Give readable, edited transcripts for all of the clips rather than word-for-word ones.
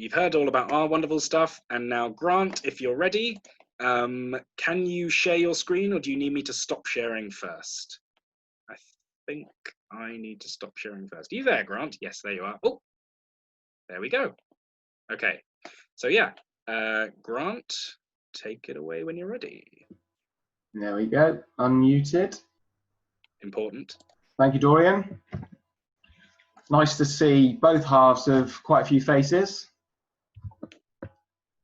you've heard all about our wonderful stuff, and now Grant, if you're ready, can you share your screen, or do you need me to stop sharing first? I think I need to stop sharing first. Are you there, Grant? Yes, there you are. Oh, there we go. Okay, so yeah, Grant, take it away when you're ready. There we go, unmuted. Important. Thank you, Dorian. Nice to see both halves of quite a few faces.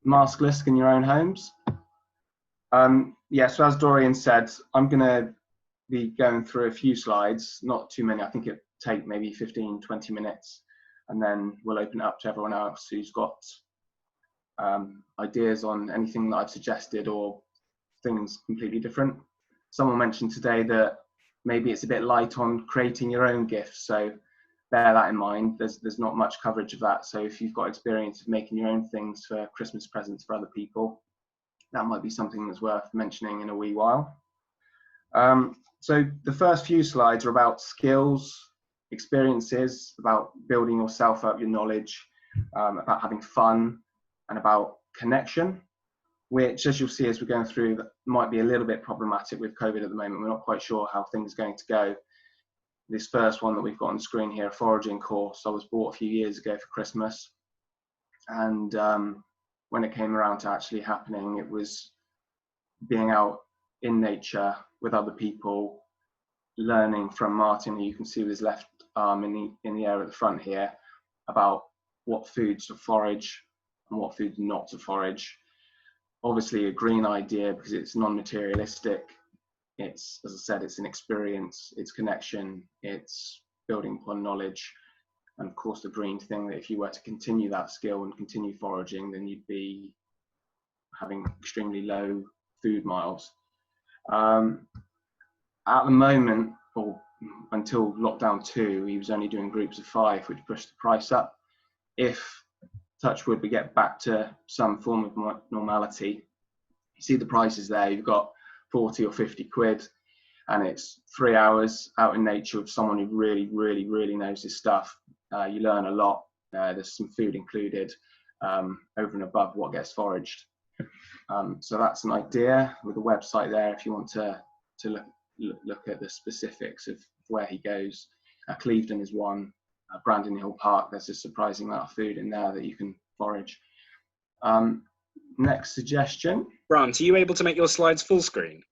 Maskless in your own homes. Yeah, so as Dorian said, I'm going to be going through a few slides, not too many. I think it'll take maybe 15, 20 minutes, and then we'll open it up to everyone else who's got ideas on anything that I've suggested or things completely different. Someone mentioned today that maybe it's a bit light on creating your own gifts, so bear that in mind. There's not much coverage of that, so if you've got experience of making your own things for Christmas presents for other people, that might be something that's worth mentioning in a wee while. So the first few slides are about skills, experiences, about building yourself up, your knowledge, about having fun, and about connection, which, as you'll see as we're going through, might be a little bit problematic with COVID at the moment. We're not quite sure how things are going to go. This first one that we've got on the screen here, a foraging course, I was bought a few years ago for Christmas. And when it came around to actually happening, it was being out in nature with other people, learning from Martin, who you can see with his left arm in the air at the front here, about what foods to forage and what foods not to forage. Obviously a green idea because it's non-materialistic. It's, as I said, it's an experience, it's connection, it's building upon knowledge. And of course the green thing, that if you were to continue that skill and continue foraging, then you'd be having extremely low food miles. At the moment, or until lockdown 2, he was only doing groups of 5, which pushed the price up. If, touch wood, we get back to some form of normality, you see the prices there. You've got 40 or 50 quid, and it's 3 hours out in nature with someone who really knows his stuff. You learn a lot. There's some food included over and above what gets foraged. So that's an idea with a website there if you want to look at the specifics of where he goes. Clifton is one. Brandon Hill Park, there's a surprising amount of food in there that you can forage. Next suggestion. Grant, are you able to make your slides full screen?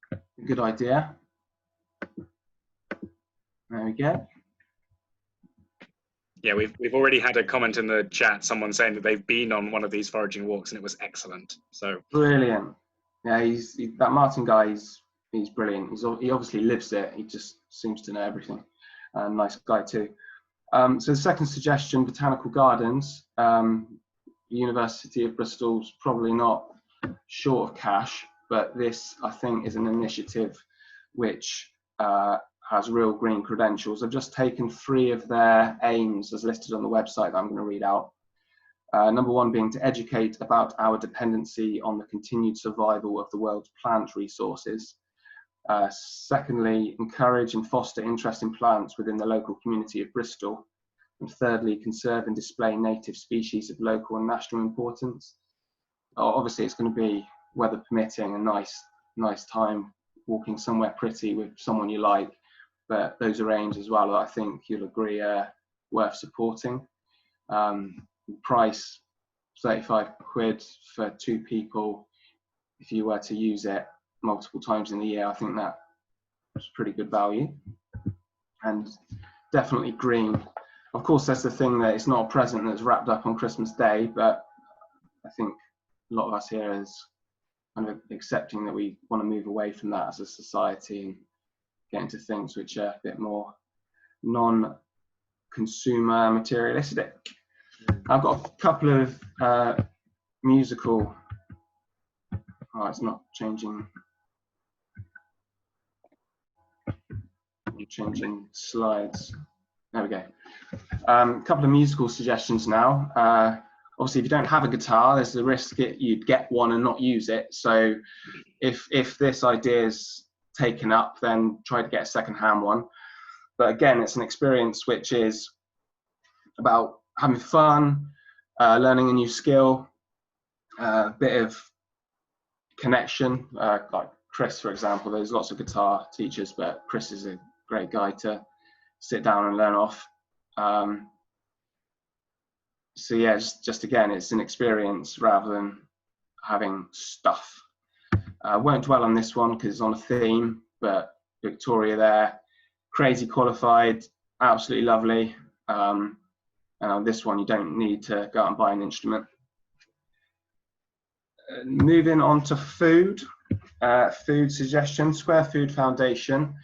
Good idea. There we go. Yeah, we've already had a comment in the chat, someone saying that they've been on one of these foraging walks and it was excellent. So brilliant. Yeah, that Martin guy, he's brilliant. He obviously lives it. He just seems to know everything. Nice guy too. So the second suggestion, botanical gardens. University of Bristol's probably not short of cash, but this, I think, is an initiative which has real green credentials. I've just taken 3 of their aims as listed on the website that I'm going to read out. Number 1 being to educate about our dependency on the continued survival of the world's plant resources. Secondly, encourage and foster interest in plants within the local community of Bristol. And thirdly, conserve and display native species of local and national importance. Obviously, it's going to be, weather permitting, a nice time walking somewhere pretty with someone you like. But those are aims as well that I think you'll agree are worth supporting. Price, 35 quid for 2 people. If you were to use it multiple times in the year, I think that was pretty good value. And definitely green. Of course, that's the thing, that it's not a present that's wrapped up on Christmas Day, but I think a lot of us here is kind of accepting that we want to move away from that as a society and get into things which are a bit more non-consumer materialistic. I've got a couple of musical, it's not changing. I'm changing slides. There we go. A couple of musical suggestions now. Obviously, if you don't have a guitar, there's the risk you'd get one and not use it. So if this idea is taken up, then try to get a second-hand one. But again, it's an experience which is about having fun, learning a new skill, a bit of connection, like Chris, for example. There's lots of guitar teachers, but Chris is a great guy to sit down and learn off. So yeah, just again, it's an experience rather than having stuff. Won't dwell on this one because it's on a theme, but Victoria there, crazy qualified, absolutely lovely. And on this one, you don't need to go out and buy an instrument. Moving on to food, food suggestion. Square Food Foundation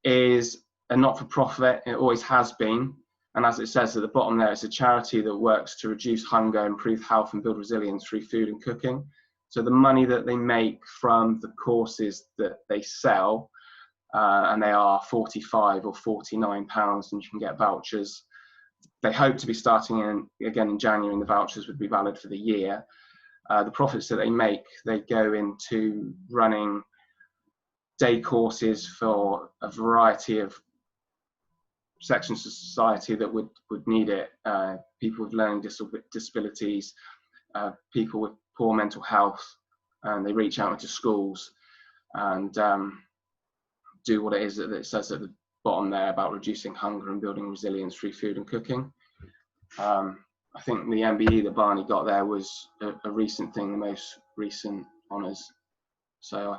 is a not-for-profit, it always has been. And as it says at the bottom there, it's a charity that works to reduce hunger, improve health and build resilience through food and cooking. So the money that they make from the courses that they sell, and they are £45 or £49, and you can get vouchers. They hope to be starting again in January, and the vouchers would be valid for the year. The profits that they make, they go into running day courses for a variety of sections of society that would need it. People with learning disabilities, people with poor mental health, and they reach out into schools and do what it is that it says at the bottom there about reducing hunger and building resilience through food and cooking. I think the MBE that Barney got there was a recent thing, the most recent honours, so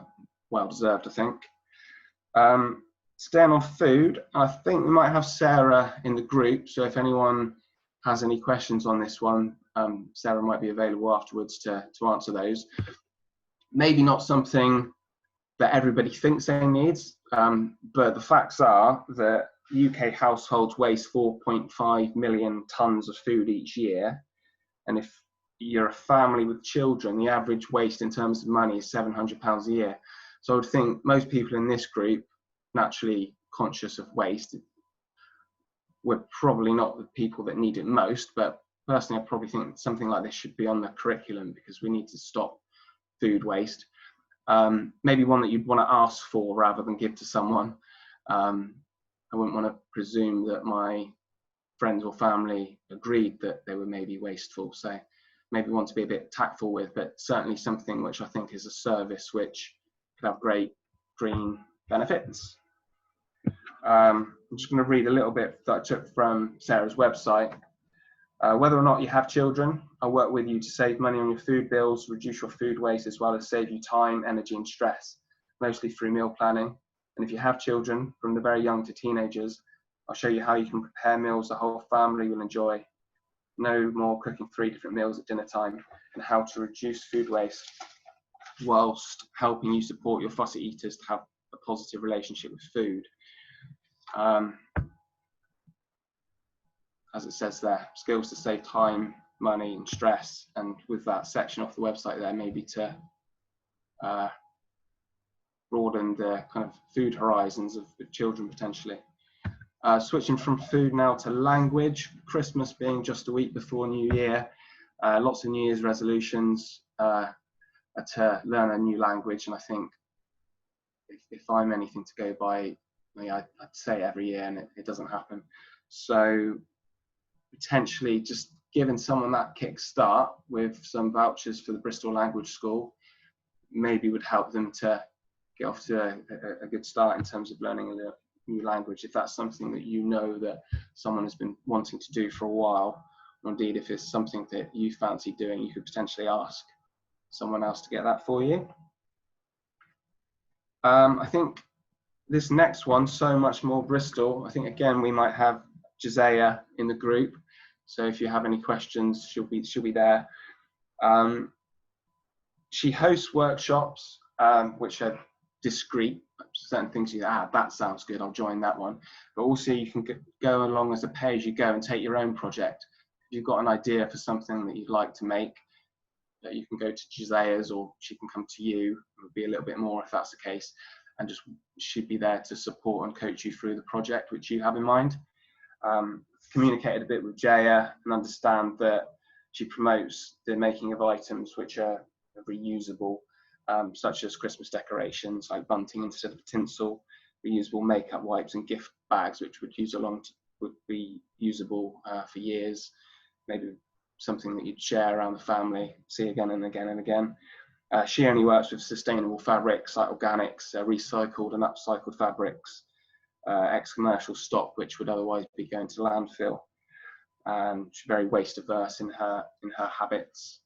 well deserved, I think. Staying on food, I think we might have Sarah in the group, so if anyone has any questions on this one, Sarah might be available afterwards to answer those. Maybe not something that everybody thinks they need, but the facts are that UK households waste 4.5 million tonnes of food each year, and if you're a family with children, the average waste in terms of money is £700 a year. So I would think most people in this group, naturally conscious of waste, we're probably not the people that need it most, but personally I probably think something like this should be on the curriculum because we need to stop food waste. Maybe one that you'd want to ask for rather than give to someone. I wouldn't want to presume that my friends or family agreed that they were maybe wasteful, so maybe want to be a bit tactful with, but certainly something which I think is a service which could have great green benefits. I'm just going to read a little bit that I took from Sarah's website. Whether or not you have children, I work with you to save money on your food bills, reduce your food waste, as well as save you time, energy and stress, mostly through meal planning. And if you have children, from the very young to teenagers, I'll show you how you can prepare meals the whole family will enjoy. No more cooking 3 different meals at dinner time, and how to reduce food waste whilst helping you support your fussy eaters to have a positive relationship with food. As it says there, skills to save time, money and stress, and with that section off the website there, maybe to broaden the kind of food horizons of children potentially. Switching from food now to language, Christmas being just a week before New Year, lots of New Year's resolutions to learn a new language, and I think if I'm anything to go by, I'd say every year and it doesn't happen. So potentially just giving someone that kick start with some vouchers for the Bristol Language School maybe would help them to get off to a good start in terms of learning a new language, if that's something that you know that someone has been wanting to do for a while, or indeed if it's something that you fancy doing, you could potentially ask someone else to get that for you. I think this next one, So Much More Bristol, I think again we might have Josiah in the group, so if you have any questions, she'll be there. She hosts workshops which are discrete, certain things you that sounds good, I'll join that one, but also you can go along as a pay-as-you-go and take your own project. If you've got an idea for something that you'd like to make, you can go to Josiah's, or she can come to you. It would be a little bit more if that's the case, and just she'd be there to support and coach you through the project which you have in mind. Communicated a bit with Jaya and understand that she promotes the making of items which are reusable, such as Christmas decorations like bunting instead of tinsel, reusable makeup wipes and gift bags which would be usable for years, maybe something that you'd share around the family, see again and again and again. She only works with sustainable fabrics like organics, recycled and upcycled fabrics, ex-commercial stock which would otherwise be going to landfill. She's very waste averse in her habits.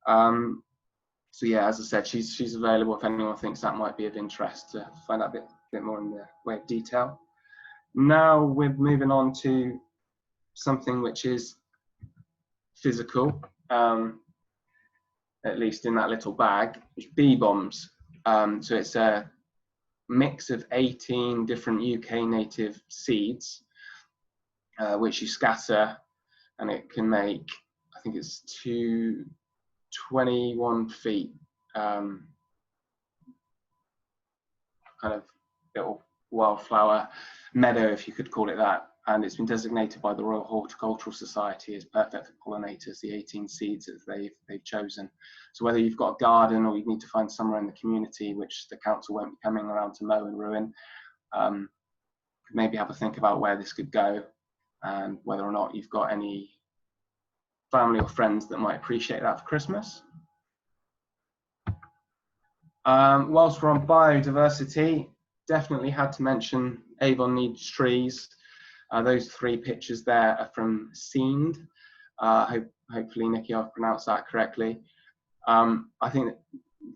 So yeah, as I said, she's available if anyone thinks that might be of interest to find out a bit more in the way of detail. Now we're moving on to something which is physical, at least in that little bag, bee bombs. So it's a mix of 18 different UK native seeds, which you scatter, and it can make, I think it's 21 feet, kind of little wildflower meadow, if you could call it that. And it's been designated by the Royal Horticultural Society as perfect for pollinators, the 18 seeds that they've chosen. So whether you've got a garden or you need to find somewhere in the community which the council won't be coming around to mow and ruin, maybe have a think about where this could go and whether or not you've got any family or friends that might appreciate that for Christmas. Whilst we're on biodiversity, definitely had to mention Avon needs trees. Those 3 pictures there are from Seend. Hopefully, Nikki, I've pronounced that correctly. I think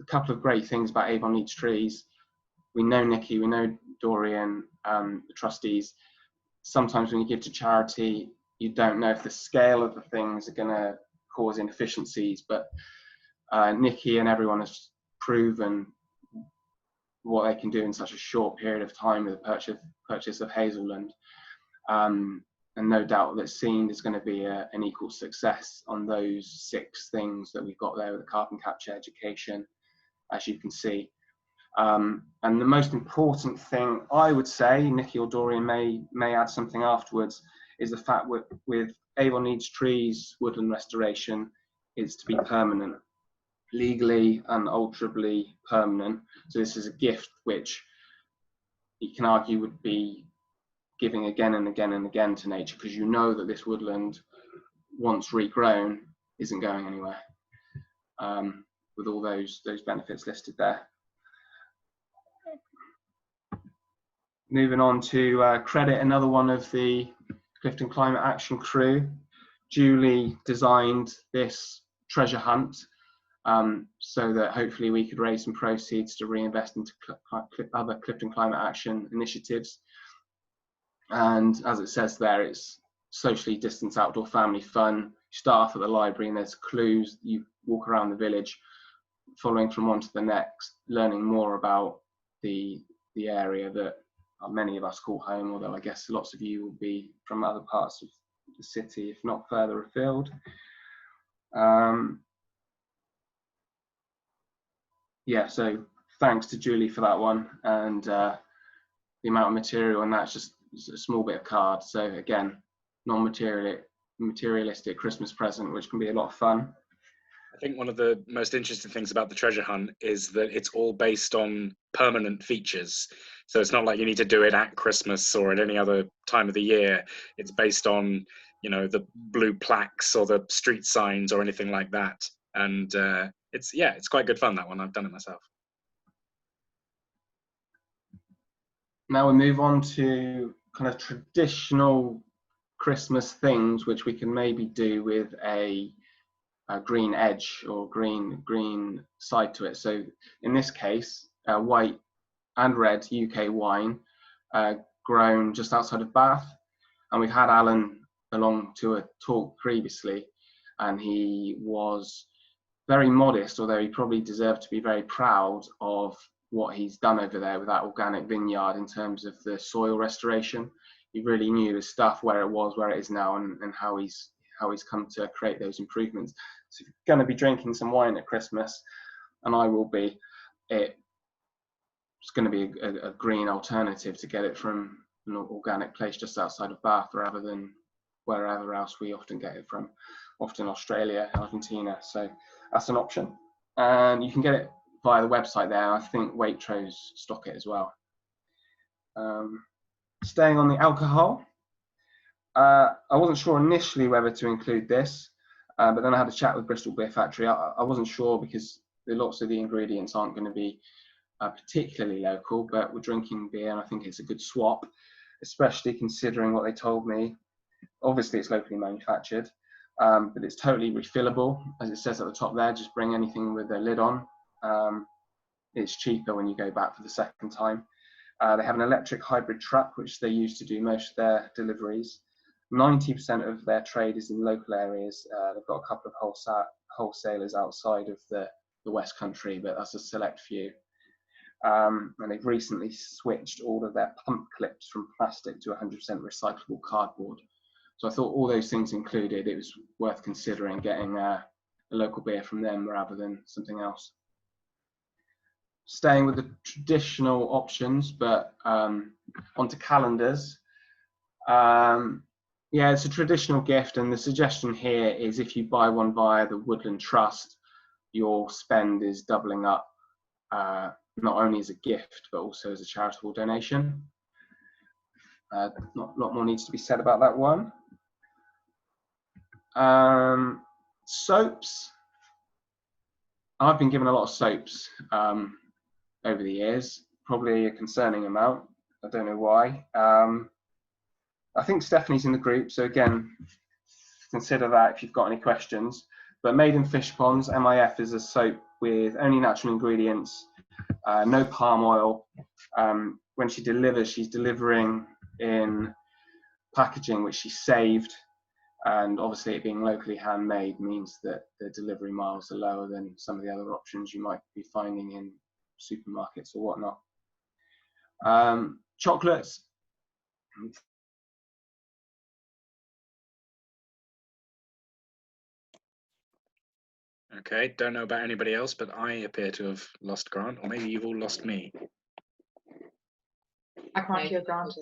a couple of great things about Avon needs trees. We know Nikki, we know Dorian, the trustees. Sometimes when you give to charity, you don't know if the scale of the things are going to cause inefficiencies, but Nikki and everyone has proven what they can do in such a short period of time with the purchase of Hazelland. And no doubt that Seend is going to be an equal success on those 6 things that we've got there with the carbon capture education, as you can see. And the most important thing I would say, Nikki or Dorian may add something afterwards, is the fact with Avon needs trees, woodland restoration, is to be permanent, legally and ultrably permanent. So this is a gift which you can argue would be giving again and again and again to nature, because you know that this woodland, once regrown, isn't going anywhere, with all those benefits listed there. Moving on to credit another one of the Clifton Climate Action crew. Julie designed this treasure hunt so that hopefully we could raise some proceeds to reinvest into other Clifton Climate Action initiatives. And as it says there, it's socially distanced outdoor family fun. You start off at the library and there's clues. You walk around the village, following from one to the next, learning more about the area that many of us call home, although I guess lots of you will be from other parts of the city, if not further afield. Yeah, so thanks to Julie for that one, and the amount of material, and that's just a small bit of card. So again, non-materialistic Christmas present, which can be a lot of fun. I think one of the most interesting things about the treasure hunt is that it's all based on permanent features. So it's not like you need to do it at Christmas or at any other time of the year. It's based on, you know, the blue plaques or the street signs or anything like that. And it's quite good fun, that one. I've done it myself. Now we move on to kind of traditional Christmas things, which we can maybe do with a green edge or green side to it. So in this case, white and red UK wine, grown just outside of Bath. And we've had Alan along to a talk previously, and he was very modest, although he probably deserved to be very proud of what he's done over there with that organic vineyard in terms of the soil restoration. He really knew his stuff, where it was, where it is now, and how he's come to create those improvements. So if you're going to be drinking some wine at Christmas, and I will be, it's going to be a green alternative to get it from an organic place just outside of Bath, rather than wherever else we often get it from, often Australia, Argentina. So that's an option. And you can get it via the website there. I think Waitrose stock it as well. Staying on the alcohol, I wasn't sure initially whether to include this, But then I had a chat with Bristol Beer Factory. I wasn't sure because lots of the ingredients aren't going to be particularly local, but we're drinking beer and I think it's a good swap, especially considering what they told me. Obviously it's locally manufactured, but it's totally refillable, as it says at the top there. Just bring anything with a lid on. It's cheaper when you go back for the second time. They have an electric hybrid truck, which they use to do most of their deliveries. 90% of their trade is in local areas. They've got a couple of wholesalers outside of the West Country, but that's a select few. And they've recently switched all of their pump clips from plastic to 100% recyclable cardboard. So I thought all those things included, it was worth considering getting a local beer from them rather than something else. Staying with the traditional options, but onto calendars. Yeah, it's a traditional gift, and the suggestion here is if you buy one via the Woodland Trust, your spend is doubling up, not only as a gift, but also as a charitable donation. Not a lot more needs to be said about that one. Soaps. I've been given a lot of soaps over the years, probably a concerning amount. I don't know why. I think Stephanie's in the group, so again, consider that if you've got any questions. But Made in Fish Ponds, MIF, is a soap with only natural ingredients, no palm oil. When she delivers, she's delivering in packaging which she saved, and obviously it being locally handmade means that the delivery miles are lower than some of the other options you might be finding in supermarkets or whatnot. Chocolates. Okay, don't know about anybody else, but I appear to have lost Grant, or maybe you've all lost me. I can't hear Grant.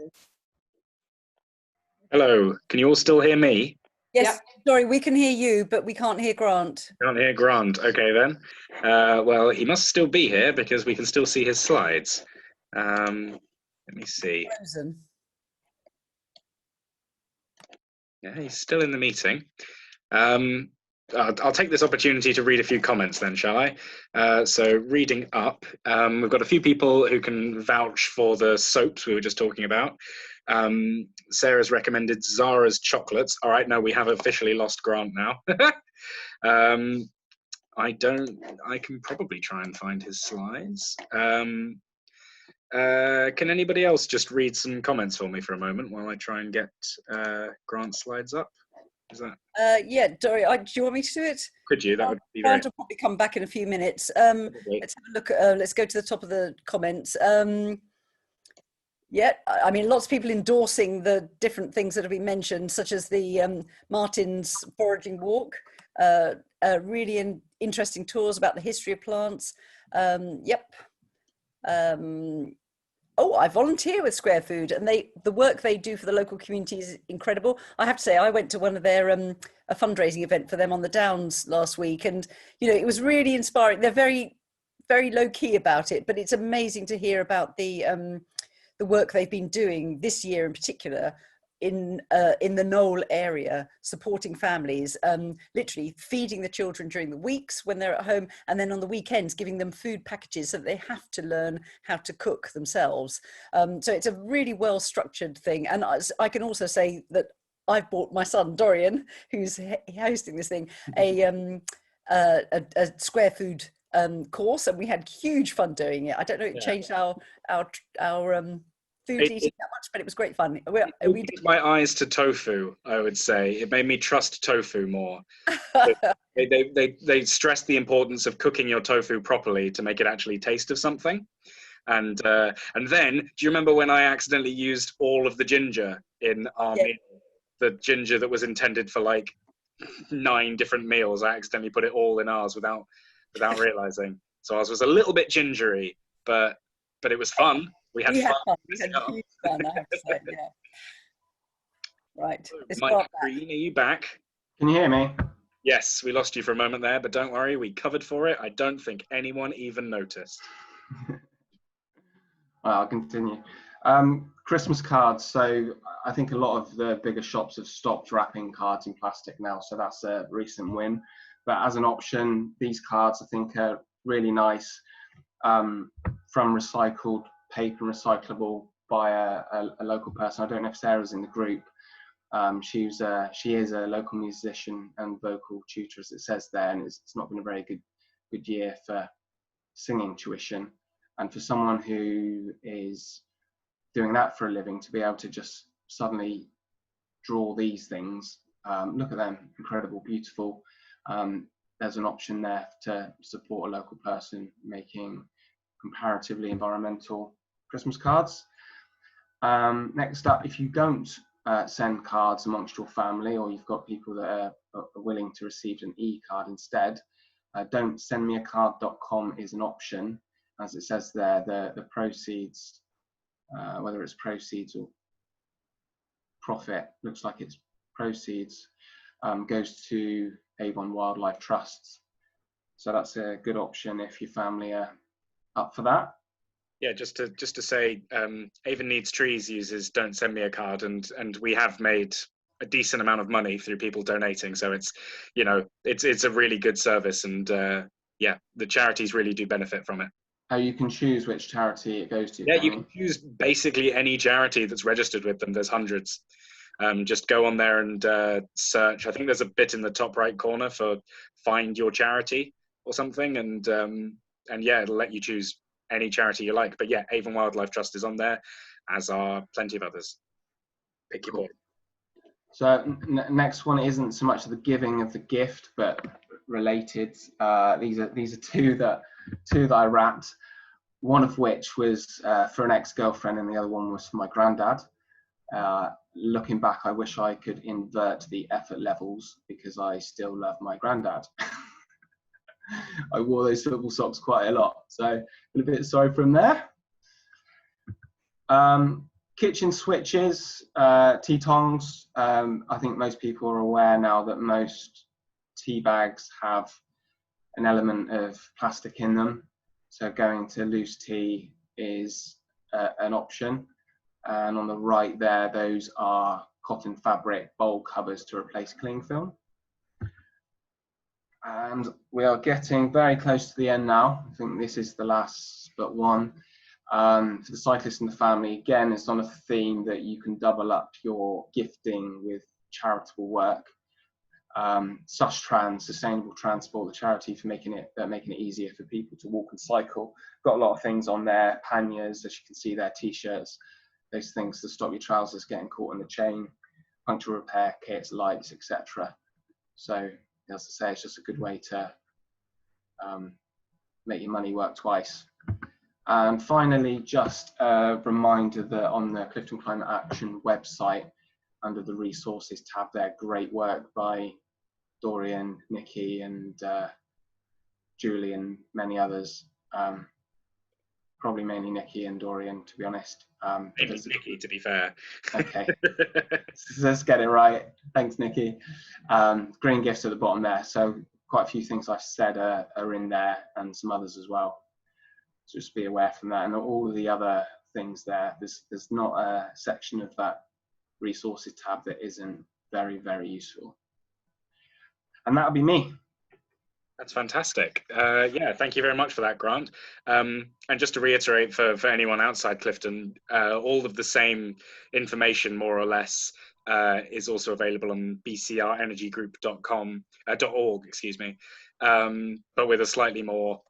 Hello, can you all still hear me? Yes, Yep. sorry, we can hear you, but we can't hear Grant. Can't hear Grant. Okay then. Well, he must still be here because we can still see his slides. Let me see. Frozen. Yeah, he's still in the meeting. I'll take this opportunity to read a few comments then, shall I? So reading up, we've got a few people who can vouch for the soaps we were just talking about. Sarah's recommended Zara's chocolates. All right, no, we have officially lost Grant now. I can probably try and find his slides. Can anybody else just read some comments for me for a moment while I try and get Grant's slides up? Is that? Yeah, Dory, do you want me to do it? Could you? That would be very. Grant will probably come back in a few minutes. Let's have a look at, let's go to the top of the comments. Yeah, I mean, lots of people endorsing the different things that have been mentioned, such as the Martin's foraging walk, really interesting tours about the history of plants. Yep. Oh, I volunteer with Square Food, and the work they do for the local community is incredible. I have to say, I went to one of their a fundraising event for them on the Downs last week, and you know, it was really inspiring. They're very, very low key about it, but it's amazing to hear about the work they've been doing this year in particular in the Knoll area, supporting families, literally feeding the children during the weeks when they're at home, and then on the weekends giving them food packages so that they have to learn how to cook themselves. So it's a really well structured thing. And I can also say that I've bought my son Dorian, who's hosting this thing, a Square Food course, and we had huge fun doing it. I don't know, it changed our food eating that much, but it was great fun. We did my eyes to tofu, I would say. It made me trust tofu more. They stressed the importance of cooking your tofu properly to make it actually taste of something. And then, do you remember when I accidentally used all of the ginger in our meal? The ginger that was intended for like 9 different meals, I accidentally put it all in ours without realizing. So ours was a little bit gingery, but it was fun. We had fun. We had huge fun, I have to say, yeah. Right. Mike Green, are you back? Can you hear me? Yes, we lost you for a moment there, but don't worry, we covered for it. I don't think anyone even noticed. Well, I'll continue. Christmas cards. So I think a lot of the bigger shops have stopped wrapping cards in plastic now, so that's a recent win. But as an option, these cards I think are really nice, from recycled paper, recyclable by a local person. I don't know if Sarah's in the group. She is a local musician and vocal tutor, as it says there, and it's not been a very good year for singing tuition. And for someone who is doing that for a living, to be able to just suddenly draw these things, look at them, incredible, beautiful. There's an option there to support a local person making comparatively environmental Christmas cards. Next up, if you don't send cards amongst your family, or you've got people that are willing to receive an e-card instead, don't send me a card.com is an option. As it says there, the proceeds, whether it's proceeds or profit, looks like it's proceeds, goes to Avon Wildlife Trusts. So that's a good option if your family are up for that. Yeah, just to say, Avon Needs Trees uses Don't Send Me a Card, and we have made a decent amount of money through people donating. So it's, you know, it's a really good service, and yeah, the charities really do benefit from it. You can choose which charity it goes to. Yeah, you can choose basically any charity that's registered with them. There's hundreds. Just go on there and search. I think there's a bit in the top right corner for find your charity or something, and yeah, it'll let you choose any charity you like. But yeah, Avon Wildlife Trust is on there, as are plenty of others. Pick your boy. So next one isn't so much the giving of the gift, but related. These are two that I wrapped. One of which was for an ex-girlfriend, and the other one was for my granddad. Looking back, I wish I could invert the effort levels, because I still love my granddad. I wore those football socks quite a lot, so a bit sorry from there. Kitchen switches, tea tongs. I think most people are aware now that most tea bags have an element of plastic in them, so going to loose tea is an option. And on the right there, those are cotton fabric bowl covers to replace cling film. And we are getting very close to the end now. I think this is the last but one. For the cyclist and the family, again, it's on a theme that you can double up your gifting with charitable work. Sustrans, Sustainable Transport, the charity for making it easier for people to walk and cycle. Got a lot of things on there, panniers, as you can see there, t-shirts, those things to stop your trousers getting caught in the chain, puncture repair kits, lights, etc. So, as I say, it's just a good way to make your money work twice. And finally, just a reminder that on the Clifton Climate Action website, under the resources tab there, great work by Dorian, Nikki, and Julie, and many others. Probably mainly Nikki and Dorian, to be honest. Maybe Nikki, to be fair. Okay, let's get it right. Thanks, Nikki. Green gifts at the bottom there. So quite a few things I've said are in there, and some others as well. So just be aware from that. And all of the other things there, there's not a section of that resources tab that isn't very, very useful. And that'll be me. That's fantastic. Yeah, thank you very much for that, Grant. And just to reiterate for anyone outside Clifton, all of the same information, more or less, is also available on bcrenergygroup.org, excuse me, but with a slightly more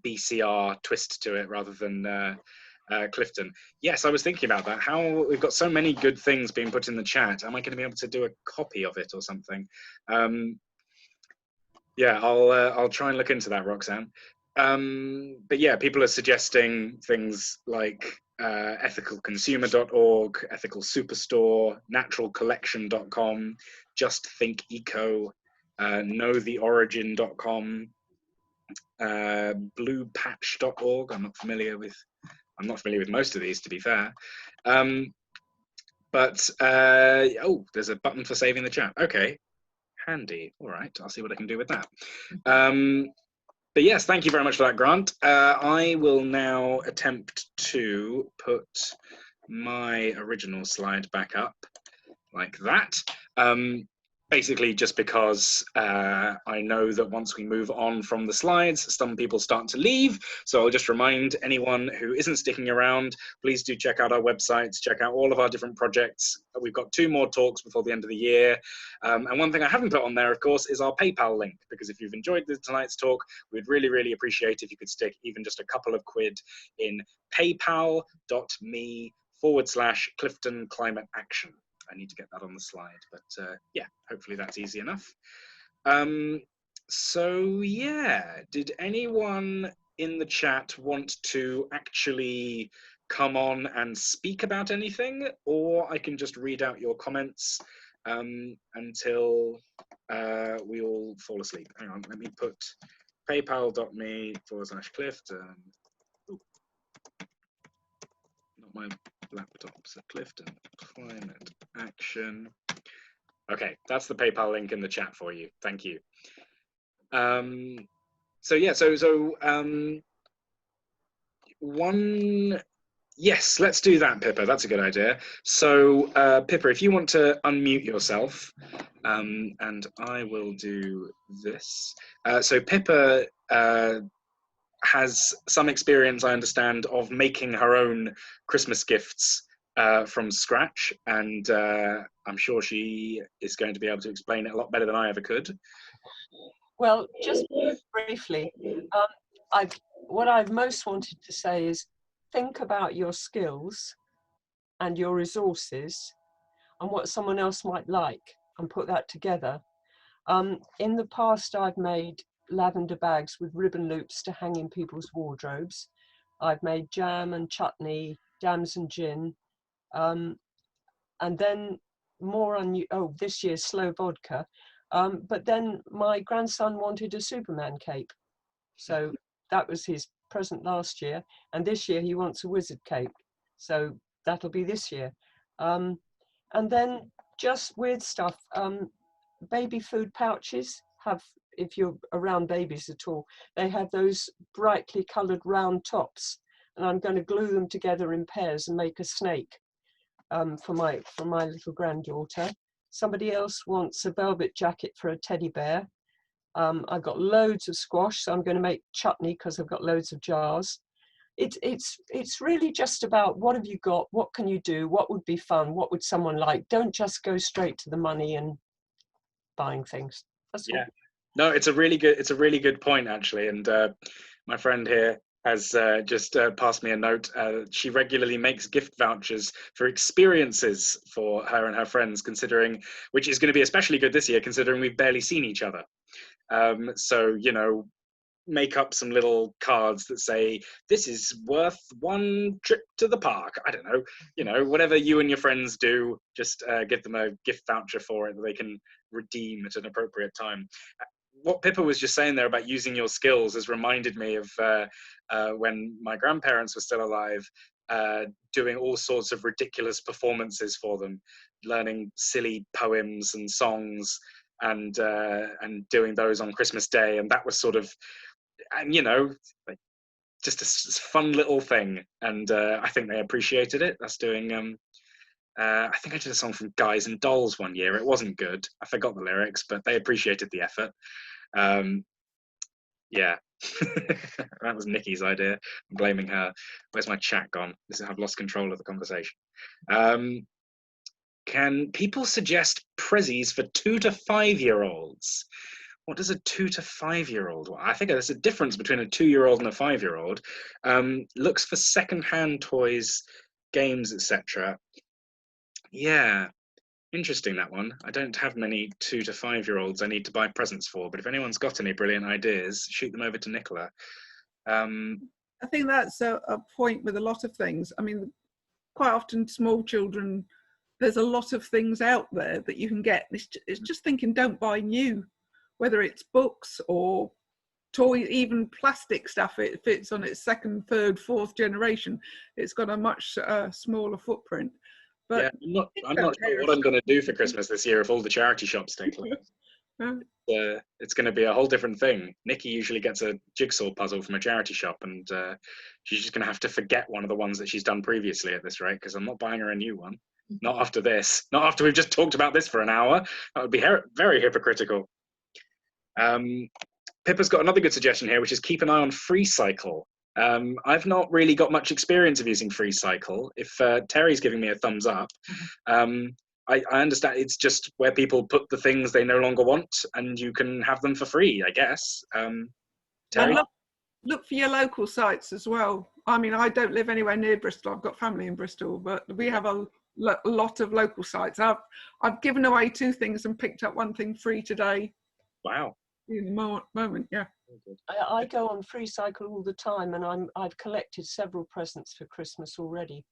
BCR twist to it rather than Clifton. Yes, I was thinking about that. How we've got so many good things being put in the chat. Am I going to be able to do a copy of it or something? Yeah, I'll try and look into that, Roxanne. But yeah, people are suggesting things like ethicalconsumer.org, Ethical Superstore, naturalcollection.com, Just Think Eco, knowtheorigin.com, bluepatch.org. I'm not familiar with most of these, to be fair. But oh, there's a button for saving the chat. Okay. Handy. All right, I'll see what I can do with that. But yes, thank you very much for that, Grant. I will now attempt to put my original slide back up like that. Basically, just because I know that once we move on from the slides, some people start to leave. So I'll just remind anyone who isn't sticking around, please do check out our websites, check out all of our different projects. We've got 2 more talks before the end of the year. And one thing I haven't put on there, of course, is our PayPal link, because if you've enjoyed tonight's talk, we'd really, really appreciate if you could stick even just a couple of quid in paypal.me/Clifton Climate Action. I need to get that on the slide, but yeah, hopefully that's easy enough. So yeah, did anyone in the chat want to actually come on and speak about anything, or I can just read out your comments until we all fall asleep? Hang on, let me put paypal.me/Clifton. Not my laptop, so Clifton Climate Action. Okay, that's the PayPal link in the chat for you. Thank you. So yeah, yes, let's do that, Pippa. That's a good idea. So Pippa, if you want to unmute yourself, and I will do this. So Pippa has some experience, I understand, of making her own Christmas gifts from scratch, and I'm sure she is going to be able to explain it a lot better than I ever could. Well, just briefly, what I've most wanted to say is think about your skills and your resources and what someone else might like, and put that together. In the past, I've made lavender bags with ribbon loops to hang in people's wardrobes. I've made jam and chutney, damson gin, and then more on this year's slow vodka. But then my grandson wanted a Superman cape, so that was his present last year, and this year he wants a wizard cape, so that'll be this year. And then just weird stuff. Baby food pouches have, if you're around babies at all, they have those brightly coloured round tops, and I'm going to glue them together in pairs and make a snake for my little granddaughter. Somebody else wants a velvet jacket for a teddy bear. I've got loads of squash, so I'm going to make chutney because I've got loads of jars. It's really just about what have you got, what can you do, what would be fun, what would someone like. Don't just go straight to the money and buying things. That's all. No, it's a really good point, actually. And my friend here has just passed me a note. She regularly makes gift vouchers for experiences for her and her friends, which is going to be especially good this year, considering we've barely seen each other. So, you know, make up some little cards that say, this is worth 1 trip to the park. I don't know, you know, whatever you and your friends do, just give them a gift voucher for it that they can redeem at an appropriate time. What Pippa was just saying there about using your skills has reminded me of when my grandparents were still alive, doing all sorts of ridiculous performances for them, learning silly poems and songs, and doing those on Christmas Day. And that was sort of, and you know, like, just a fun little thing. And I think they appreciated it. That's doing, I think I did a song from Guys and Dolls one year. It wasn't good. I forgot the lyrics, but they appreciated the effort. Yeah, that was Nikki's idea. I'm blaming her. Where's my chat gone? I've lost control of the conversation. Can people suggest prezzies for 2 to 5-year-olds? What does a 2 to 5-year-old want? I think there's a difference between a 2-year-old and a 5-year-old. Looks for second-hand toys, games, etc. Yeah, interesting, that one. I don't have many 2 to 5-year-olds I need to buy presents for, but if anyone's got any brilliant ideas, shoot them over to Nicola. I think that's a point with a lot of things. I mean, quite often small children, there's a lot of things out there that you can get. It's just thinking, don't buy new, whether it's books or toys, even plastic stuff. It fits on its 2nd, 3rd, 4th generation. It's got a much smaller footprint. But yeah, I'm not sure what I'm going to do for Christmas this year if all the charity shops stay closed. It's going to be a whole different thing. Nikki usually gets a jigsaw puzzle from a charity shop, and she's just going to have to forget one of the ones that she's done previously at this rate, because I'm not buying her a new one. Not after this. Not after we've just talked about this for an hour. That would be very hypocritical. Pippa's got another good suggestion here, which is keep an eye on FreeCycle. I've not really got much experience of using FreeCycle. If Terry's giving me a thumbs up, I understand it's just where people put the things they no longer want, and you can have them for free, I guess. Terry? And look for your local sites as well. I mean, I don't live anywhere near Bristol. I've got family in Bristol, but we have a lot of local sites. I've given away 2 things and picked up 1 thing free today. Wow. In the moment, yeah. I go on FreeCycle all the time, and I've collected several presents for Christmas already.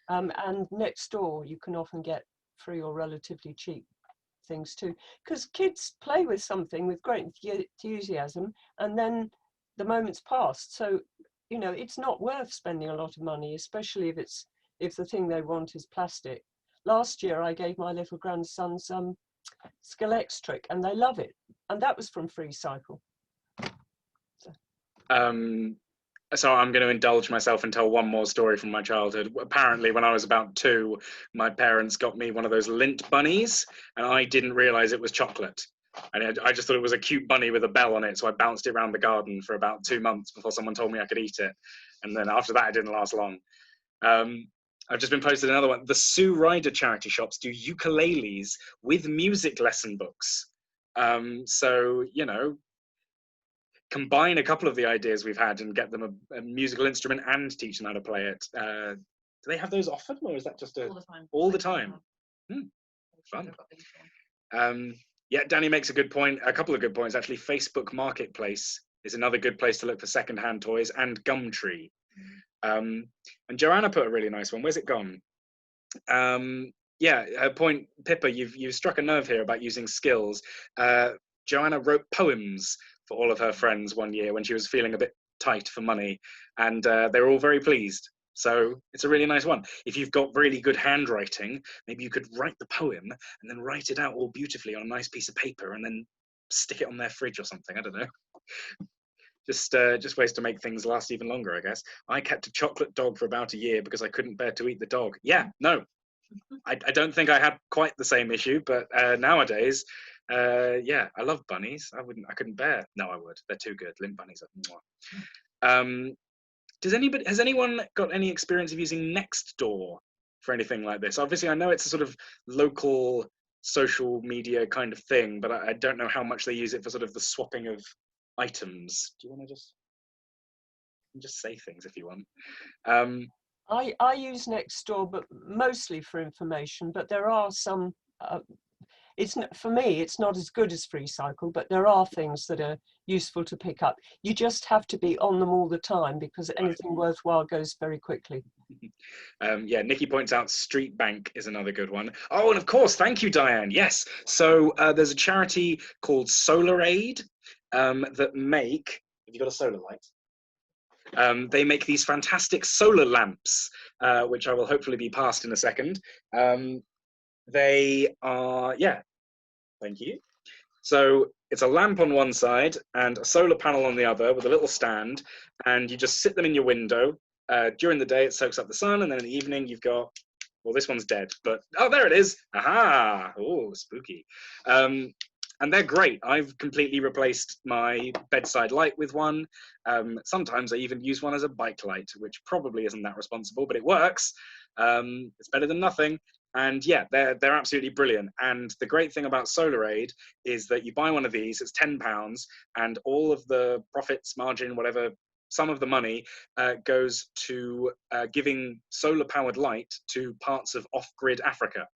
And next door, you can often get free or relatively cheap things too, because kids play with something with great enthusiasm, and then the moment's passed. So, you know, it's not worth spending a lot of money, especially if the thing they want is plastic. Last year, I gave my little grandson some Skeletric, and they love it, and that was from FreeCycle. So I'm going to indulge myself and tell one more story from my childhood. Apparently, when I was about 2, my parents got me one of those lint bunnies, and I didn't realize it was chocolate. And I just thought it was a cute bunny with a bell on it, so I bounced it around the garden for about 2 months before someone told me I could eat it. And then after that, it didn't last long. I've just been posted another one. The Sue Ryder charity shops do ukuleles with music lesson books. So, you know, combine a couple of the ideas we've had and get them a musical instrument and teach them how to play it. Do they have those often, or is that just all the time? all the time? Fun. Yeah, Danny makes a good point. A couple of good points, actually. Facebook Marketplace is another good place to look for secondhand toys, and Gumtree. And Joanna put a really nice one. Where's it gone? Yeah, her point, Pippa, you've struck a nerve here about using skills. Joanna wrote poems for all of her friends one year when she was feeling a bit tight for money, and they were all very pleased. So it's a really nice one. If you've got really good handwriting, maybe you could write the poem and then write it out all beautifully on a nice piece of paper and then stick it on their fridge or something. I don't know. Just ways to make things last even longer, I guess. I kept a chocolate dog for about a year because I couldn't bear to eat the dog. Yeah, no, I don't think I had quite the same issue, but nowadays, yeah, I love bunnies. I couldn't bear. No, I would. They're too good. Lint bunnies are. Has anyone got any experience of using Nextdoor for anything like this? Obviously, I know it's a sort of local social media kind of thing, but I don't know how much they use it for sort of the swapping of items. Do you want to just say things if you want? I use Nextdoor, but mostly for information. But there are some. For me, it's not as good as FreeCycle, but there are things that are useful to pick up. You just have to be on them all the time, because anything worthwhile goes very quickly. Yeah, Nikki points out Street Bank is another good one. Oh, and of course, thank you, Diane. Yes, so there's a charity called Solar Aid that make. Have you got a solar light? They make these fantastic solar lamps, which I will hopefully be passed in a second. They are, yeah, thank you. So it's a lamp on one side and a solar panel on the other with a little stand, and you just sit them in your window. During the day, it soaks up the sun, and then in the evening, you've got, well, this one's dead, but, oh, there it is. Aha, oh, spooky. And they're great. I've completely replaced my bedside light with one. Sometimes I even use one as a bike light, which probably isn't that responsible, but it works. It's better than nothing. And yeah, they're absolutely brilliant. And the great thing about Solar Aid is that you buy one of these, it's £10, and all of the profits, margin, whatever, some of the money goes to giving solar-powered light to parts of off-grid Africa,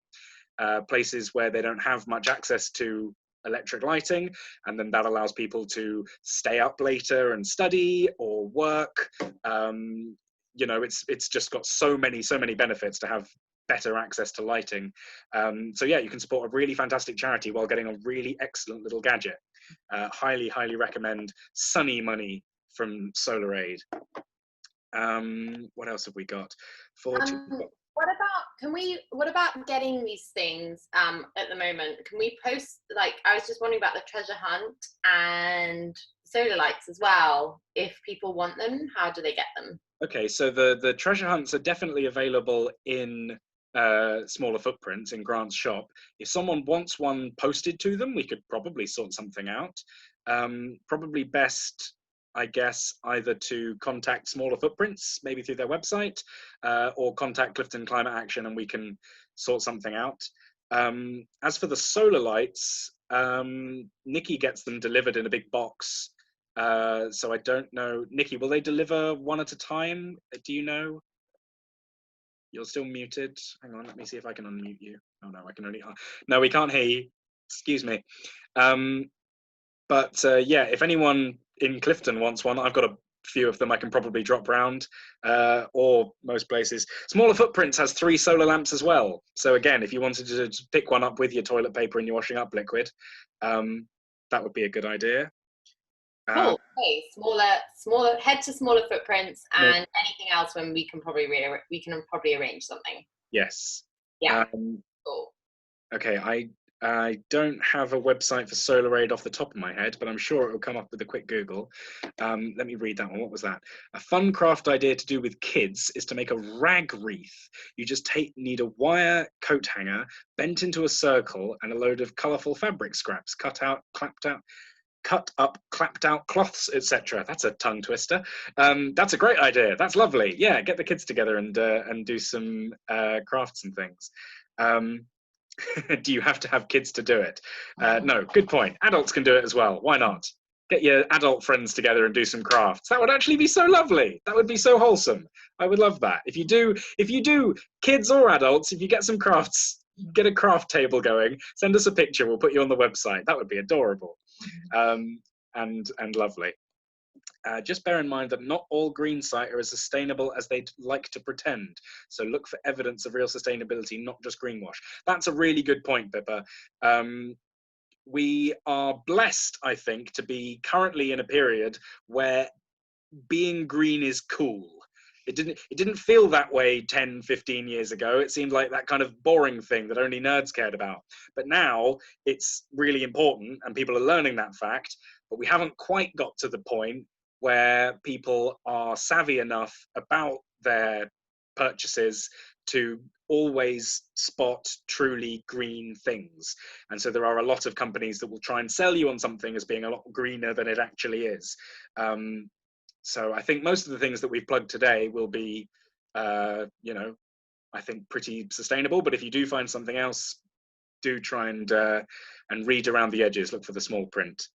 places where they don't have much access to electric lighting, and then that allows people to stay up later and study or work. You know, it's just got so many benefits to have better access to lighting. So yeah, you can support a really fantastic charity while getting a really excellent little gadget. Highly recommend Sunny Money from Solar Aid. What else have we got? When What about getting these things at the moment? Can we post, like, I was just wondering about the treasure hunt and solar lights as well. If people want them, how do they get them? Okay, so the treasure hunts are definitely available in smaller footprints in Grant's shop. If someone wants one posted to them, we could probably sort something out. Probably best, I guess, either to contact smaller footprints, maybe through their website, or contact Clifton Climate Action and we can sort something out. As for the solar lights, Nikki gets them delivered in a big box. So I don't know. Nikki, will they deliver one at a time? Do you know? You're still muted. Hang on, let me see if I can unmute you. Oh no, I can only... No, we can't hear you. Excuse me. But yeah, if anyone in Clifton wants one, I've got a few of them I can probably drop round, or most places. Smaller Footprints has 3 solar lamps as well. So again, if you wanted to pick one up with your toilet paper and your washing up liquid, that would be a good idea. Cool. Okay, smaller. Head to Smaller Footprints, and anything else when we can probably arrange something. Yes. Yeah. Cool. Okay, I don't have a website for Solar Aid off the top of my head, but I'm sure it will come up with a quick Google. Let me read that one. What was that? A fun craft idea to do with kids is to make a rag wreath. You just need a wire coat hanger bent into a circle and a load of colourful fabric scraps cut up, clapped out cloths, etc. That's a tongue twister. That's a great idea. That's lovely. Yeah, get the kids together and do some crafts and things. Do you have to have kids to do it? No, good point. Adults can do it as well. Why not? Get your adult friends together and do some crafts. That would actually be so lovely. That would be so wholesome. I would love that. If you do, kids or adults, if you get some crafts, get a craft table going, send us a picture, we'll put you on the website. That would be adorable. And lovely. Just bear in mind that not all green site are as sustainable as they'd like to pretend. So look for evidence of real sustainability, not just greenwash. That's a really good point, Pippa. We are blessed, I think, to be currently in a period where being green is cool. It didn't feel that way 10, 15 years ago. It seemed like that kind of boring thing that only nerds cared about. But now it's really important and people are learning that fact, but we haven't quite got to the point where people are savvy enough about their purchases to always spot truly green things. And so there are a lot of companies that will try and sell you on something as being a lot greener than it actually is. So I think most of the things that we've plugged today will be, I think pretty sustainable. But if you do find something else, do try and read around the edges, look for the small print.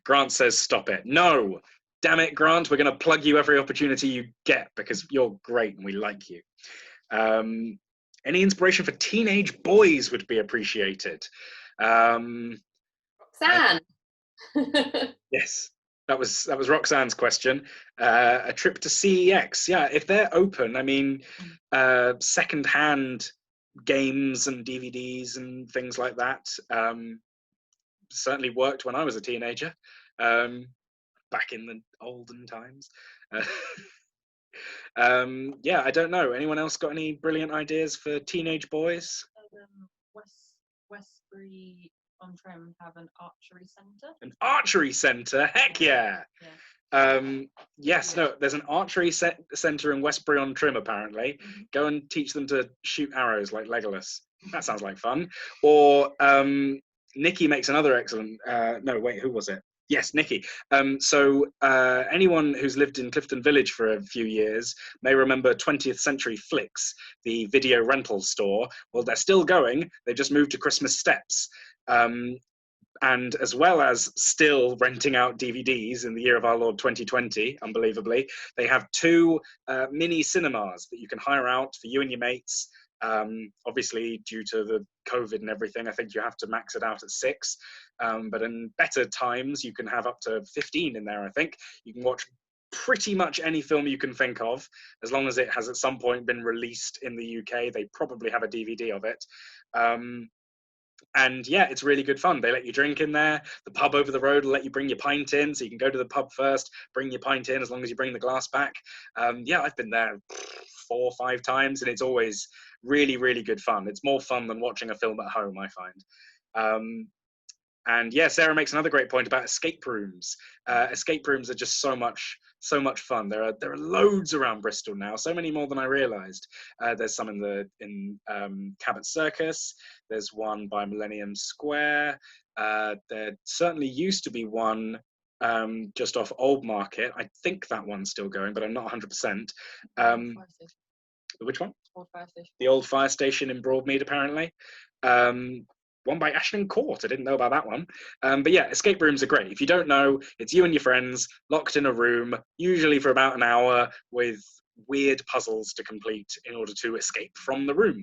Grant says, stop it. No, damn it, Grant, we're going to plug you every opportunity you get because you're great and we like you. Any inspiration for teenage boys would be appreciated. Roxanne. Yes, that was Roxanne's question. A trip to CEX. Yeah, if they're open, I mean, second-hand games and DVDs and things like that certainly worked when I was a teenager, back in the olden times. Yeah, I don't know. Anyone else got any brilliant ideas for teenage boys? Westbury on Trim have an archery centre. An archery centre? Heck yeah! Yes, no, there's an archery centre in Westbury on Trim, apparently. Go and teach them to shoot arrows like Legolas. That sounds like fun. Or Nikki makes another excellent... no, wait, who was it? Yes, Nikki. So anyone who's lived in Clifton Village for a few years may remember 20th Century Flicks, the video rental store. Well, they're still going. They just moved to Christmas Steps. And as well as still renting out DVDs in the year of our Lord 2020, unbelievably, they have 2 mini cinemas that you can hire out for you and your mates. Obviously, due to the COVID and everything, I think you have to max it out at 6. But in better times, you can have up to 15 in there, I think. You can watch pretty much any film you can think of, as long as it has at some point been released in the UK. They probably have a DVD of it. And yeah, it's really good fun. They let you drink in there. The pub over the road will let you bring your pint in, so you can go to the pub first, bring your pint in as long as you bring the glass back. Yeah, I've been there 4 or 5 times, and it's always really, really good fun. It's more fun than watching a film at home, I find. And yeah, Sarah makes another great point about escape rooms. Escape rooms are just so much fun. There are loads around Bristol now, so many more than I realised. There's some in Cabot Circus. There's one by Millennium Square. There certainly used to be one just off Old Market. I think that one's still going, but I'm not 100%. Which one? Old Fire Station. The old fire station in Broadmead, apparently. One by Ashton Court. I didn't know about that one. But yeah, escape rooms are great. If you don't know, it's you and your friends locked in a room, usually for about an hour, with weird puzzles to complete in order to escape from the room.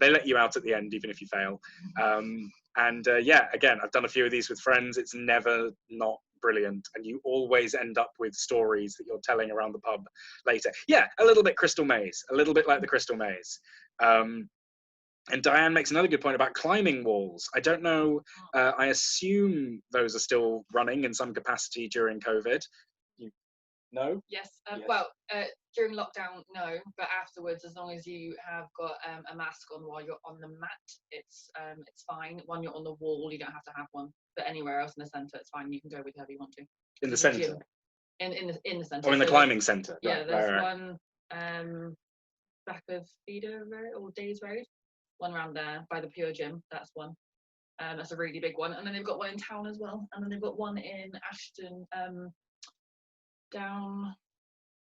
They let you out at the end, even if you fail. Yeah, again, I've done a few of these with friends. It's never not brilliant, and you always end up with stories that you're telling around the pub later. Yeah, a little bit Crystal Maze, a little bit like the Crystal Maze. And Diane makes another good point about climbing walls. I don't know, I assume those are still running in some capacity during COVID. No? Yes. Yes. Well, during lockdown, no. But afterwards, as long as you have got a mask on while you're on the mat, it's fine. When you're on the wall, you don't have to have one. But anywhere else in the centre, it's fine. You can go with whoever you want to. In the There's a centre? gym In the centre. Or in the So climbing centre? Yeah, Right, there's right. one back of Feeder Road or Days Road. One around there by the Pure Gym. That's one. That's a really big one. And then they've got one in town as well. And then they've got one in Ashton. Down.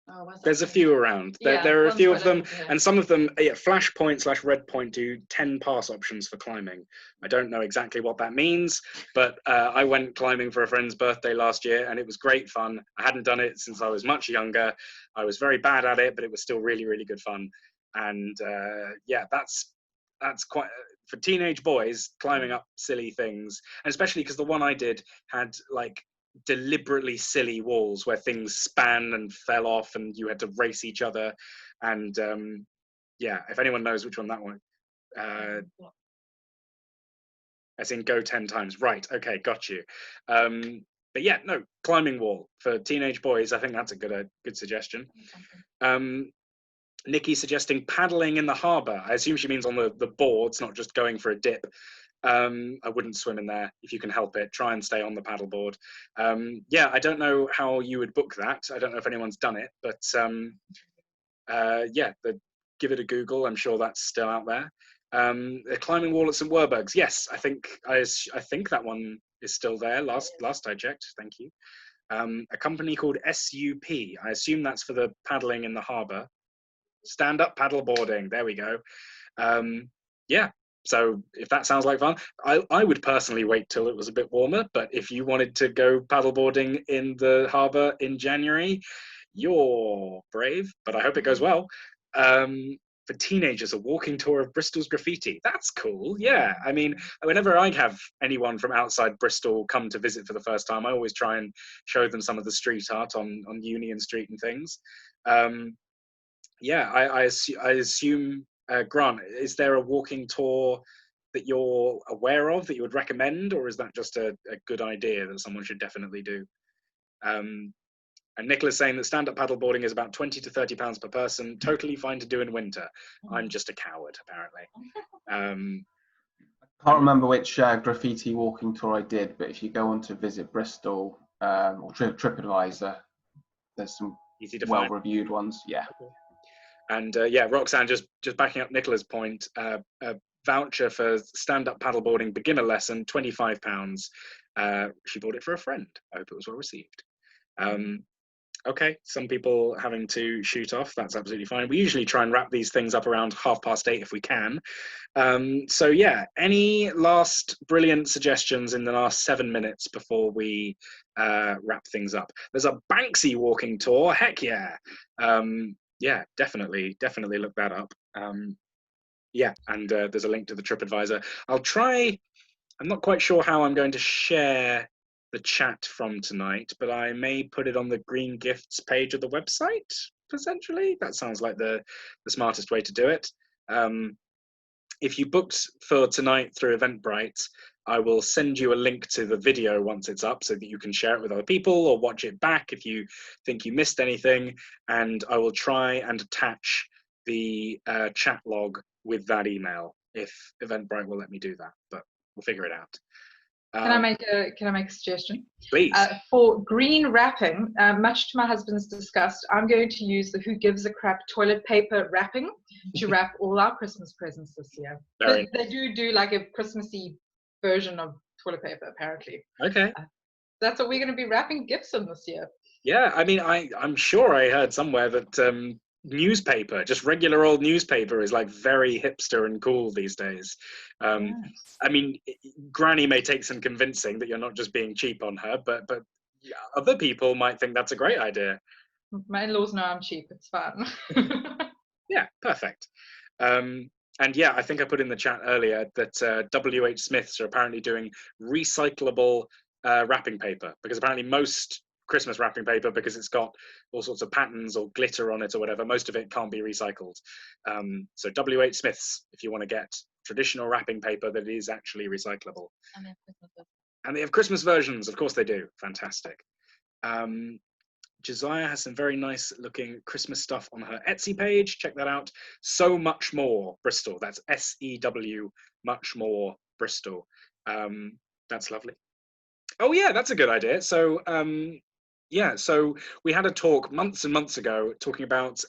Oh, where's that There's a place? few around. Yeah, There are a one's few quite of them, local, yeah. and some of them, yeah, Flashpoint/Redpoint do 10 pass options for climbing. I don't know exactly what that means, but I went climbing for a friend's birthday last year, and it was great fun. I hadn't done it since I was much younger. I was very bad at it, but it was still really, really good fun. And yeah, that's quite for teenage boys climbing up silly things, and especially because the one I did had like deliberately silly walls where things span and fell off and you had to race each other. And yeah, if anyone knows which one that one, as in go 10 times, right? Okay, got you. But yeah, no, climbing wall for teenage boys, I think that's a good suggestion. Nikki suggesting paddling in the harbour. I assume she means on the boards, not just going for a dip. I wouldn't swim in there if you can help it. Try and stay on the paddleboard. Yeah, I don't know how you would book that. I don't know if anyone's done it, but yeah, give it a Google. I'm sure that's still out there. The climbing wall at St Werburgh's. Yes, I think that one is still there. Last I checked. Thank you. A company called SUP. I assume that's for the paddling in the harbour. Stand-up paddleboarding. There we go. Yeah. So if that sounds like fun, I would personally wait till it was a bit warmer. But if you wanted to go paddleboarding in the harbour in January, you're brave. But I hope it goes well. For teenagers, a walking tour of Bristol's graffiti. That's cool. Yeah. I mean, whenever I have anyone from outside Bristol come to visit for the first time, I always try and show them some of the street art on Union Street and things. Yeah, I assume, Grant, is there a walking tour that you're aware of that you would recommend, or is that just a good idea that someone should definitely do? And Nicola's saying that stand-up paddleboarding is about £20 to £30 per person, totally fine to do in winter. I'm just a coward, apparently. Can't remember which graffiti walking tour I did, but if you go on to Visit Bristol or TripAdvisor, there's some well-reviewed ones. Yeah. Okay. And yeah, Roxanne, just backing up Nicola's point, a voucher for stand-up paddleboarding beginner lesson, £25. She bought it for a friend. I hope it was well received. Okay, some people having to shoot off, that's absolutely fine. We usually try and wrap these things up around 8:30 if we can. So yeah, any last brilliant suggestions in the last 7 minutes before we wrap things up? There's a Banksy walking tour, heck yeah. Yeah, definitely look that up. Yeah, and there's a link to the TripAdvisor. I'm not quite sure how I'm going to share the chat from tonight, but I may put it on the Green Gifts page of the website, potentially. That sounds like the smartest way to do it. if you booked for tonight through Eventbrite, I will send you a link to the video once it's up so that you can share it with other people or watch it back if you think you missed anything. And I will try and attach the chat log with that email if Eventbrite will let me do that, but we'll figure it out. Can I make a suggestion? Please. For green wrapping, much to my husband's disgust, I'm going to use the Who Gives a Crap toilet paper wrapping to wrap all our Christmas presents this year. But they do like a Christmassy version of toilet paper, apparently. Okay. That's what we're going to be wrapping gifts in this year. Yeah, I mean, I'm sure I heard somewhere that newspaper, just regular old newspaper, is like very hipster and cool these days. I mean, Granny may take some convincing that you're not just being cheap on her, but other people might think that's a great idea. My in-laws know I'm cheap. It's fun. Yeah, perfect. And yeah, I think I put in the chat earlier that WH Smiths are apparently doing recyclable wrapping paper, because apparently most Christmas wrapping paper, because it's got all sorts of patterns or glitter on it or whatever, most of it can't be recycled. So WH Smiths, if you want to get traditional wrapping paper that is actually recyclable. And they have Christmas versions, of course they do. Fantastic. Josiah has some very nice looking Christmas stuff on her Etsy page. Check that out. So Much More Bristol. That's SEW, much more Bristol. That's lovely. Oh yeah, that's a good idea. So yeah, so we had a talk months and months ago talking about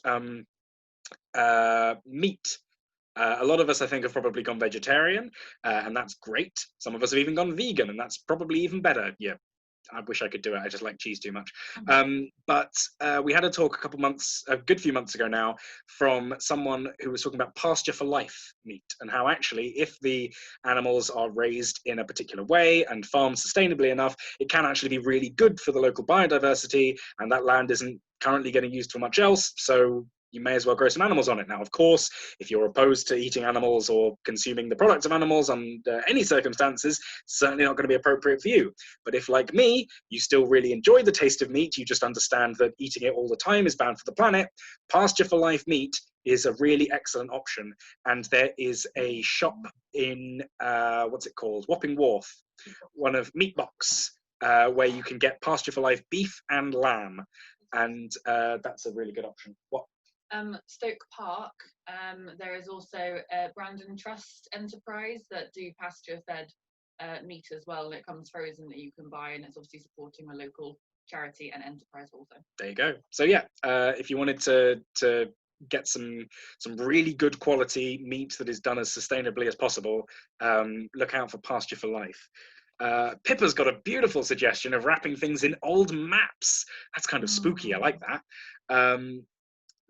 meat. A lot of us, I think, have probably gone vegetarian, and that's great. Some of us have even gone vegan, and that's probably even better. Yeah, I wish I could do it. I just like cheese too much. But we had a talk a good few months ago now, from someone who was talking about pasture for life meat, and how actually, if the animals are raised in a particular way and farmed sustainably enough, it can actually be really good for the local biodiversity, and that land isn't currently getting used for much else. So you may as well grow some animals on it. Now, of course, if you're opposed to eating animals or consuming the products of animals under any circumstances, it's certainly not going to be appropriate for you. But if, like me, you still really enjoy the taste of meat, you just understand that eating it all the time is bad for the planet, pasture for life meat is a really excellent option. And there is a shop in, what's it called? Wapping Wharf, one of Meatbox, where you can get pasture for life beef and lamb. And that's a really good option. What? Stoke Park, there is also a Brandon Trust enterprise that do pasture-fed meat as well, and it comes frozen that you can buy, and it's obviously supporting a local charity and enterprise also. There you go. So yeah, if you wanted to get some really good quality meat that is done as sustainably as possible, look out for Pasture for Life. Pippa's got a beautiful suggestion of wrapping things in old maps. That's kind of spooky. I like that.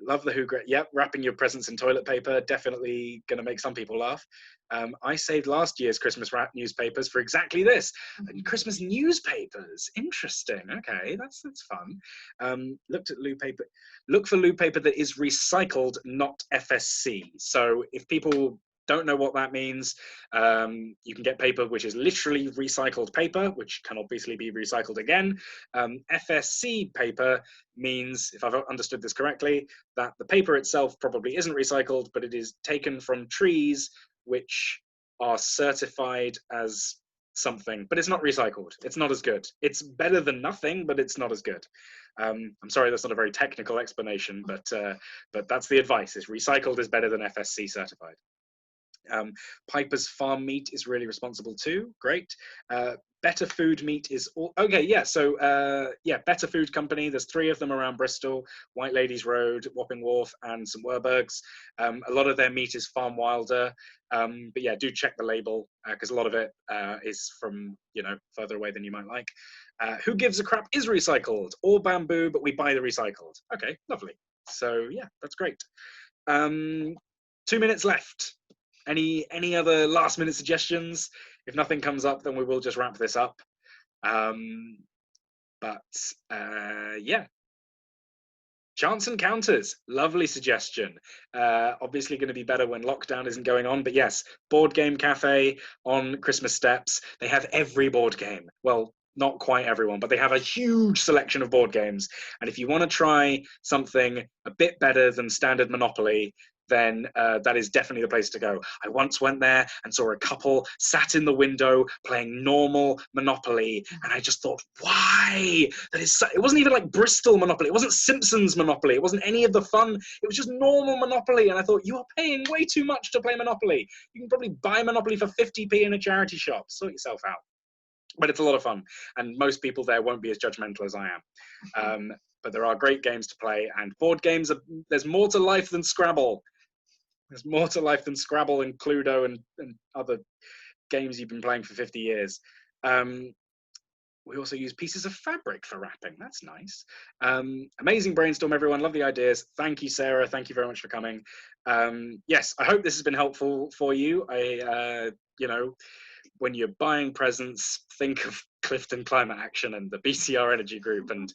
Love the Yep, wrapping your presents in toilet paper, definitely going to make some people laugh. I saved last year's Christmas newspapers for exactly this. Christmas newspapers, interesting. Okay, that's fun. Look for loo paper that is recycled, not FSC. So if people don't know what that means, you can get paper which is literally recycled paper, which can obviously be recycled again. FSC paper means, if I've understood this correctly, that the paper itself probably isn't recycled, but it is taken from trees which are certified as something, but it's not recycled. It's not as good. It's better than nothing, but it's not as good. I'm sorry, that's not a very technical explanation, but that's the advice, is recycled is better than FSC certified. Piper's Farm Meat is really responsible too. Great. Better Food Meat is okay. Yeah. So yeah, Better Food Company. There's 3 of them around Bristol: White Ladies Road, Wapping Wharf, and St Werburghs. A lot of their meat is farm wilder. But yeah, do check the label, because a lot of it is from, further away than you might like. Who Gives a Crap is recycled, or bamboo, but we buy the recycled. Okay, lovely. So yeah, that's great. 2 minutes left. Any other last minute suggestions? If nothing comes up, then we will just wrap this up. Yeah. Chance Encounters, lovely suggestion. Obviously going to be better when lockdown isn't going on, but yes, Board Game Cafe on Christmas Steps. They have every board game. Well, not quite everyone, but they have a huge selection of board games. And if you want to try something a bit better than standard Monopoly, then that is definitely the place to go. I once went there and saw a couple sat in the window playing normal Monopoly, and I just thought, why? That is it wasn't even like Bristol Monopoly. It wasn't Simpsons Monopoly. It wasn't any of the fun. It was just normal Monopoly, and I thought, you are paying way too much to play Monopoly. You can probably buy Monopoly for 50p in a charity shop. Sort yourself out. But it's a lot of fun, and most people there won't be as judgmental as I am. But there are great games to play, and board games, there's more to life than Scrabble. There's more to life than Scrabble and Cluedo and other games you've been playing for 50 years. We also use pieces of fabric for wrapping. That's nice. Amazing brainstorm, everyone. Love the ideas. Thank you, Sarah. Thank you very much for coming. Yes, I hope this has been helpful for you. You know, when you're buying presents, think of Clifton Climate Action and the BCR Energy Group, and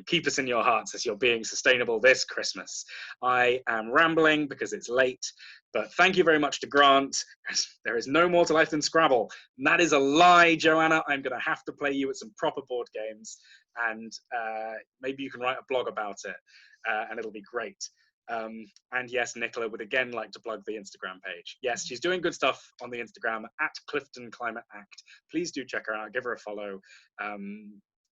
keep us in your hearts as you're being sustainable this Christmas. I am rambling because it's late, but thank you very much to Grant. There is no more to life than Scrabble. And that is a lie, Joanna. I'm going to have to play you at some proper board games, and maybe you can write a blog about it, and it'll be great. And yes, Nicola would again like to plug the Instagram page. Yes, she's doing good stuff on the Instagram at Clifton Climate Act. Please do check her out, give her a follow.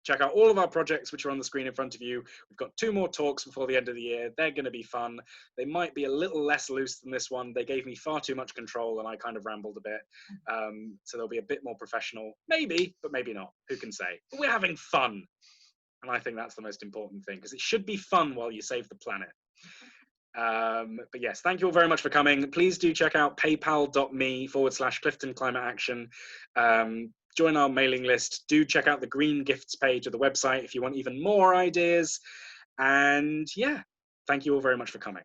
Check out all of our projects, which are on the screen in front of you. We've got 2 more talks before the end of the year. They're going to be fun. They might be a little less loose than this one. They gave me far too much control and I kind of rambled a bit. So they'll be a bit more professional. Maybe, but maybe not. Who can say? But we're having fun. And I think that's the most important thing, because it should be fun while you save the planet. But yes, thank you all very much for coming. Please do check out paypal.me/Clifton Climate Action. Join our mailing list. Do check out the green gifts page of the website if you want even more ideas. And yeah, thank you all very much for coming.